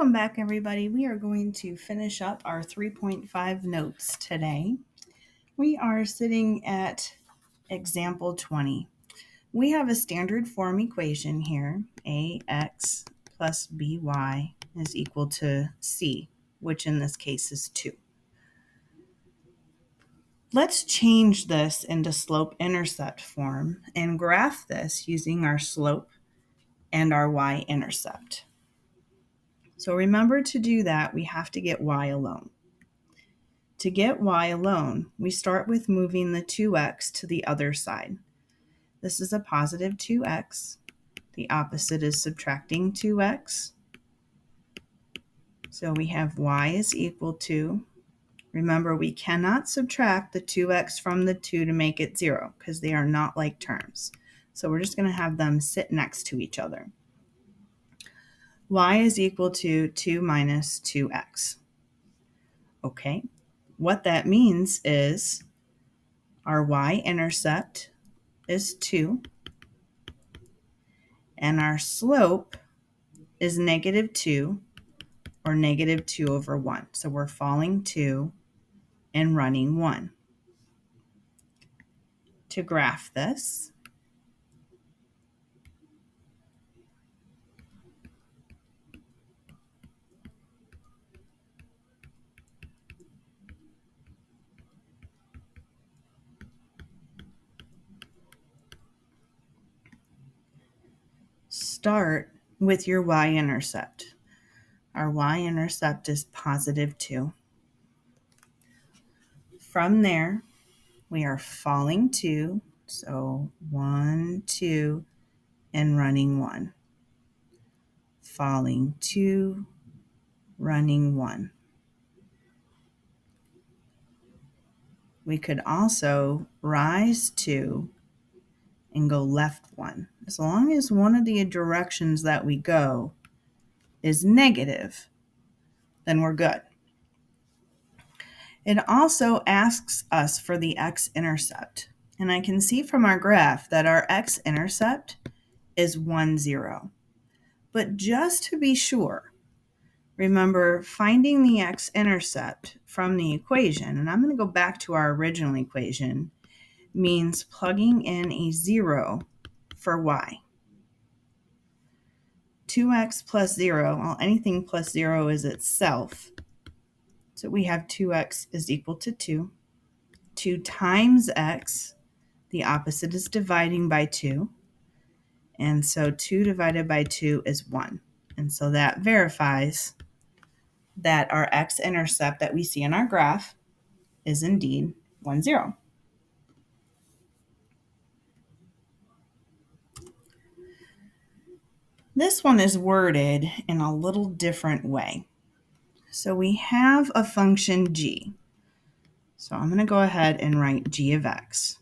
Welcome back, everybody. We are going to finish up our 3.5 notes today. We are sitting at example 20. We have a standard form equation here, ax plus by is equal to c, which in this case is 2. Let's change this into slope-intercept form and graph this using our slope and our y-intercept. So remember, to do that, we have to get y alone. To get y alone, we start with moving the 2x to the other side. This is a positive 2x. The opposite is subtracting 2x. So we have y is equal to, remember, we cannot subtract the 2x from the 2 to make it 0 because they are not like terms. So we're just going to have them sit next to each other. Y is equal to 2 minus 2x. Okay, what that means is our y-intercept is 2, and our slope is negative 2, or negative 2 over 1. So we're falling 2 and running 1. To graph this, start with your y-intercept. Our y-intercept is positive 2. From there, we are falling 2, so 1, 2, and running 1. Falling 2, running 1. We could also rise 2 and go left 1. As long as one of the directions that we go is negative, then we're good. It also asks us for the x-intercept. And I can see from our graph that our x-intercept is 1, 0. But just to be sure, remember, finding the x-intercept from the equation, and I'm going to go back to our original equation, means plugging in a 0 for y. 2x plus 0, well, anything plus 0 is itself. So we have 2x is equal to 2. 2 times x, the opposite is dividing by 2. And so 2 divided by 2 is 1. And so that verifies that our x-intercept that we see in our graph is indeed 1, 0. This one is worded in a little different way. So we have a function g. So I'm going to go ahead and write g of x.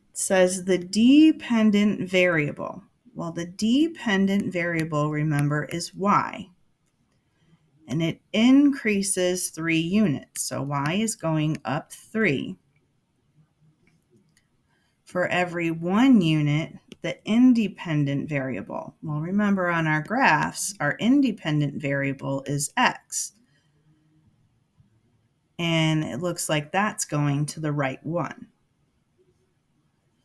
It says the dependent variable. Well, the dependent variable, remember, is y. And it increases 3 units. So y is going up 3. For every 1 unit, the independent variable. Well, remember, on our graphs, our independent variable is x. And it looks like that's going to the right one.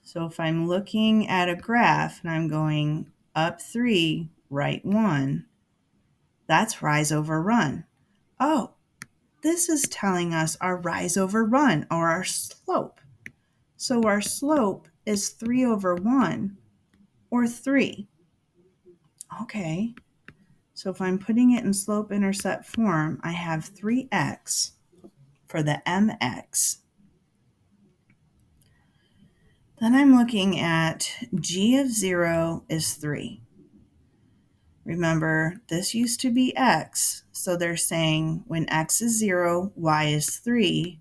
So if I'm looking at a graph and I'm going up 3, right 1, that's rise over run. Oh, this is telling us our rise over run, or our slope. So our slope is 3 over 1, or 3. Okay, so if I'm putting it in slope-intercept form, I have 3x for the mx. Then I'm looking at g of 0 is 3. Remember, this used to be x, so they're saying when x is 0, y is 3,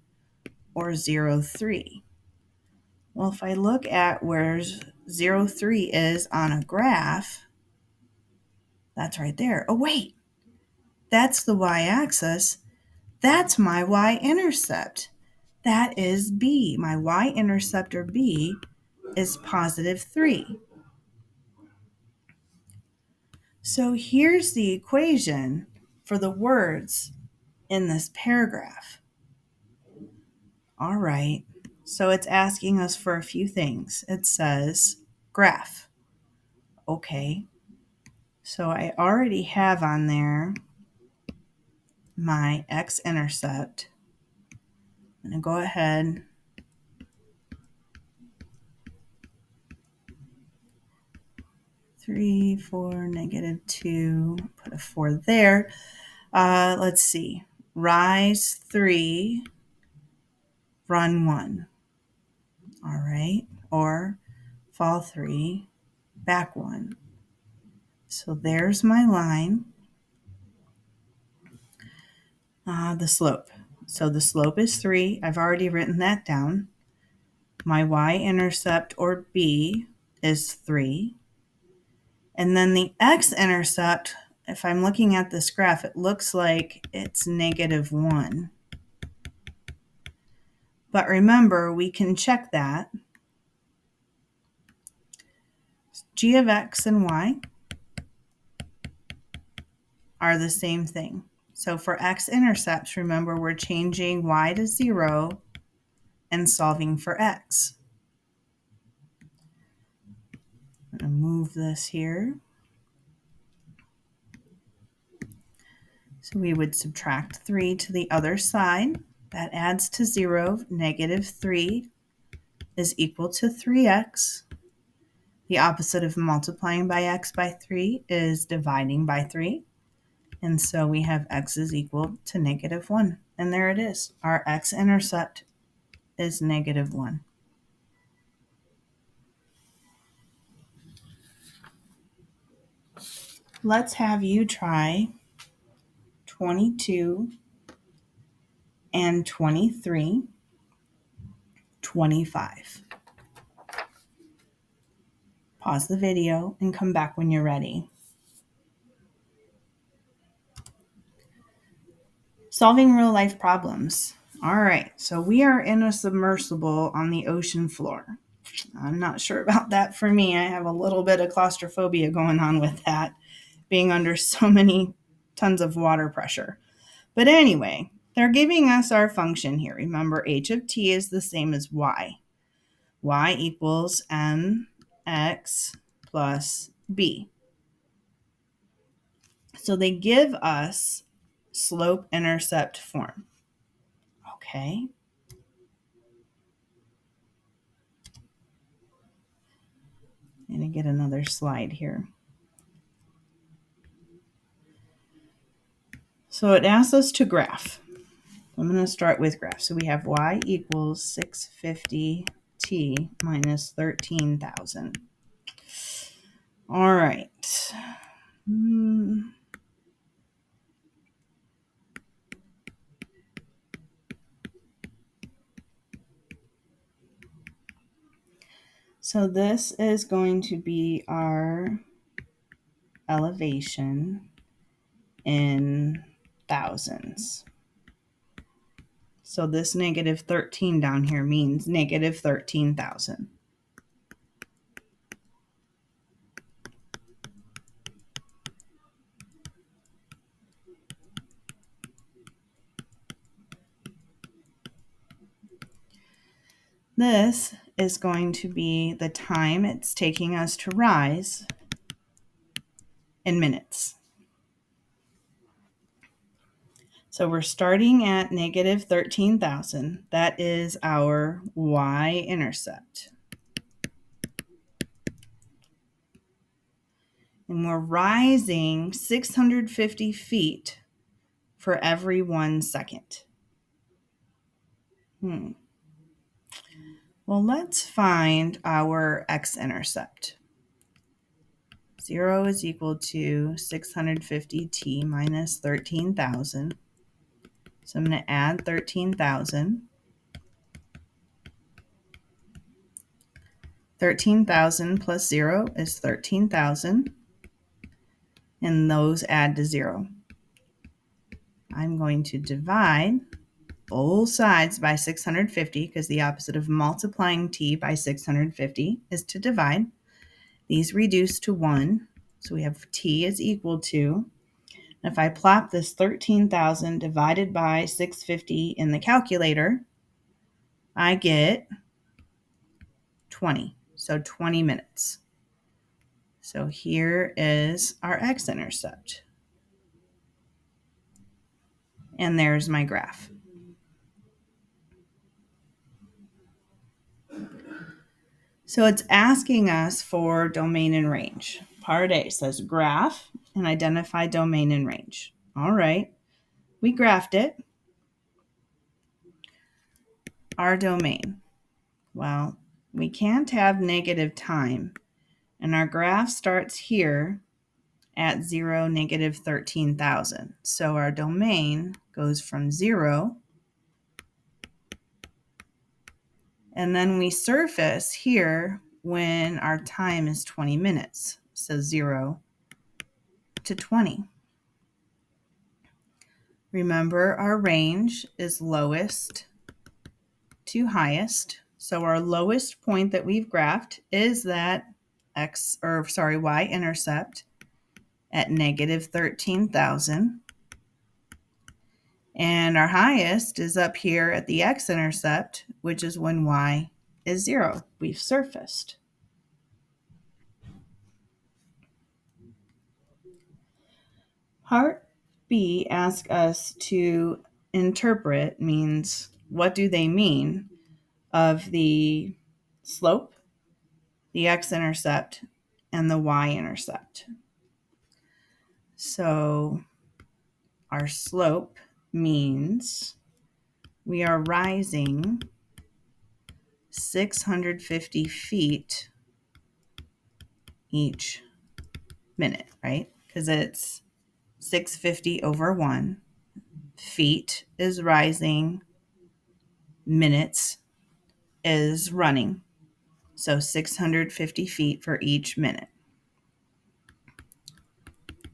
or 0, 3. Well, if I look at where 0, 3 is on a graph, that's right there. Oh, wait, that's the y-axis. That's my y-intercept. That is b. My y-intercept, or b, is positive 3. So here's the equation for the words in this paragraph. All right, so it's asking us for a few things. It says graph. Okay, so I already have on there my x-intercept. I'm going to go ahead (3, 4, -2), put a 4 there. Let's see, rise 3, run 1. All right, or fall 3, back 1. So there's my line. The slope. So the slope is 3. I've already written that down. My y-intercept, or b, is 3. And then the x-intercept, if I'm looking at this graph, it looks like it's -1. But remember, we can check that. G of x and y are the same thing. So for x-intercepts, remember we're changing y to 0 and solving for x. I'm going to move this here. So we would subtract 3 to the other side. That adds to 0. -3 is equal to 3x. The opposite of multiplying by x by 3 is dividing by 3. And so we have x is equal to -1. And there it is. Our x-intercept is -1. Let's have you try 22 and 23, 25. Pause the video and come back when you're ready. Solving real life problems. All right, so we are in a submersible on the ocean floor. I'm not sure about that for me. I have a little bit of claustrophobia going on with that, being under so many tons of water pressure. But anyway, they're giving us our function here. Remember, h of t is the same as y. Y equals mx plus b. So they give us slope-intercept form. Okay. I'm going to get another slide here. So it asks us to graph. I'm going to start with graph. So we have y equals 650t minus 13,000. All right. So this is going to be our elevation in thousands. So this -13 down here means -13,000. This is going to be the time it's taking us to rise in minutes. So we're starting at -13,000. That is our y-intercept. And we're rising 650 feet for every 1 second. Well, let's find our x-intercept. 0 is equal to 650t minus 13,000. So I'm going to add 13,000. 13,000 plus 0 is 13,000. And those add to 0. I'm going to divide both sides by 650 because the opposite of multiplying t by 650 is to divide. These reduce to 1, So we have t is equal to, and if I plop this 13,000 divided by 650 in the calculator, I get 20. So 20 minutes. So here is our x-intercept. And there's my graph. So it's asking us for domain and range. Part A says graph and identify domain and range. All right, we graphed it. Our domain. Well, we can't have negative time. And our graph starts here at 0, negative 13,000. So our domain goes from 0, and then we surface here when our time is 20 minutes. So 0 to 20. Remember, our range is lowest to highest. So our lowest point that we've graphed is that y-intercept at negative 13,000. And our highest is up here at the x-intercept, which is when y is 0. We've surfaced. Part B asks us to interpret, means what do they mean, of the slope, the x-intercept, and the y-intercept. So our slope means we are rising 650 feet each minute, right? Because it's 650 over 1. Feet is rising, minutes is running. So 650 feet for each minute.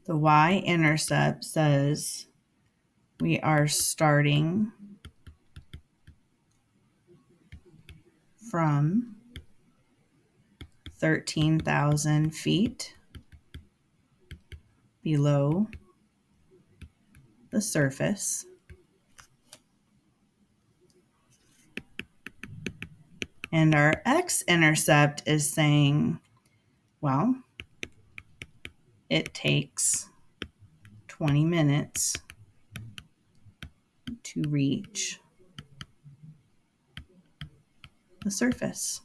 The y-intercept says we are starting from 13,000 feet below the surface. And our x-intercept is saying, well, it takes 20 minutes to reach the surface.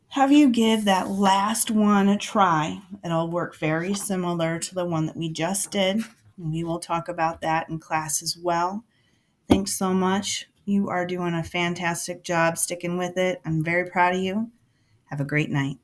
Have you give that last one a try. It'll work very similar to the one that we just did. And we will talk about that in class as well. Thanks so much. You are doing a fantastic job sticking with it. I'm very proud of you. Have a great night.